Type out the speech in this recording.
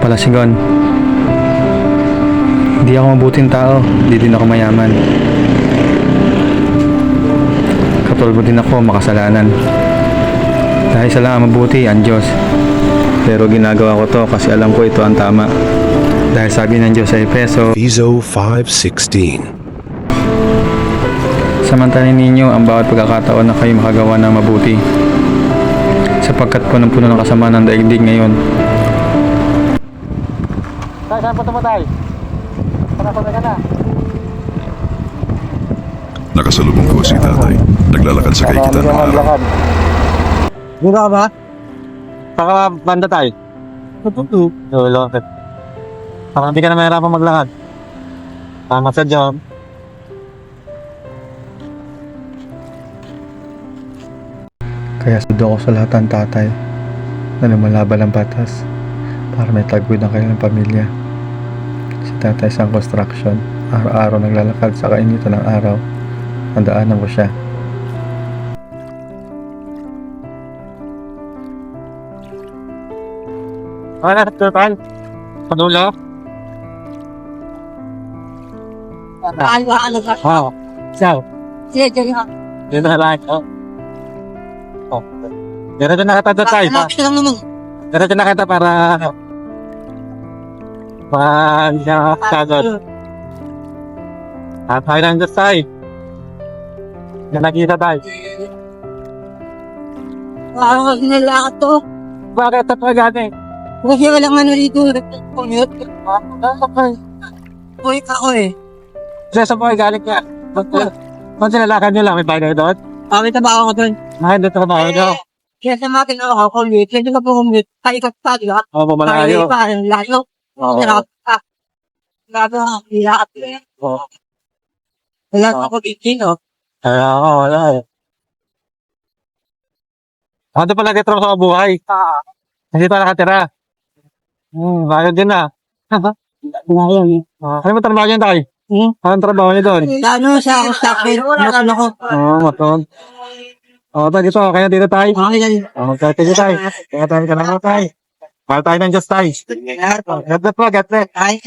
pala si Gon. Hindi ako mabuting tao, hindi din ako mayaman. Katulad din ako makasalanan. Dahil sa lang ang mabuti, ang Diyos. Pero ginagawa ko to kasi alam ko ito ang tama. Dahil sabi ng Diyos sa Efeso, Ezo 5:16. samantalin ninyo ang bawat pagkakataon na kayo makagawa ng mabuti. Sapagkat punong-puno ng kasamaan ng daigdig ngayon. Tay, saan punta mo tay? Panapunta ka na. Nakasalubong ko si tatay. Naglalakad sa kaikitan ng araw. Buka ka ba? Saka banda tayo. Tututu. Lolo. Parang hindi ka na mahirapan maglakad. Tama sa job. Kaya sudo ako sa lahat ng tatay na lumalaban ng batas para may tagwid ng kanilang pamilya. Si tatay sa construction, araw-araw naglalakad sa kainitan ng araw. Handaanan ko siya. Ano, Turpan? Padulo? Ano ka? Wow. Ciao. Sige, sige ha. Dito na lang. Oh. Diretso na kita tayo. Relax lang naman. Diretso na kita para hindi na kagod. At tayo ng Diyos tayo. Na nakita tayo. Parang nilakad to. Bakit ito gani? Kasi walang ano dito. Commute. Uy, ako eh. Sa buhay galing ka. Ba't sinalakad nyo lang? May bahay doon? Kami trabaho ko doon. Mahal doon trabaho nyo. Kaya sa mga tinawag ako, commute. Kaya ka po commute. Paikot pa, di ba? Oo, pamalayo. Parang layo. Oo. Sarap pa. Grabe ako, nilakad ko eh. Oo. Wala ako dito. Kaya ako, wala eh. Ano pala kitro sa buhay? Kasi ito nakatira. Ayun din na. Ngayon eh. Ano mo trabaho niyan tayo? Anong trabaho niyo doon? Ano sa ako sa akin? Ano ko? Oo, maton. Oo, tayo dito. Kaya dito tayo. Okay na yun. Oo, kaya dito tayo. Kaya tayo ka lang tayo. Para tayo ng Diyos tayo. Ay, Gatlet po, gatlet. ay,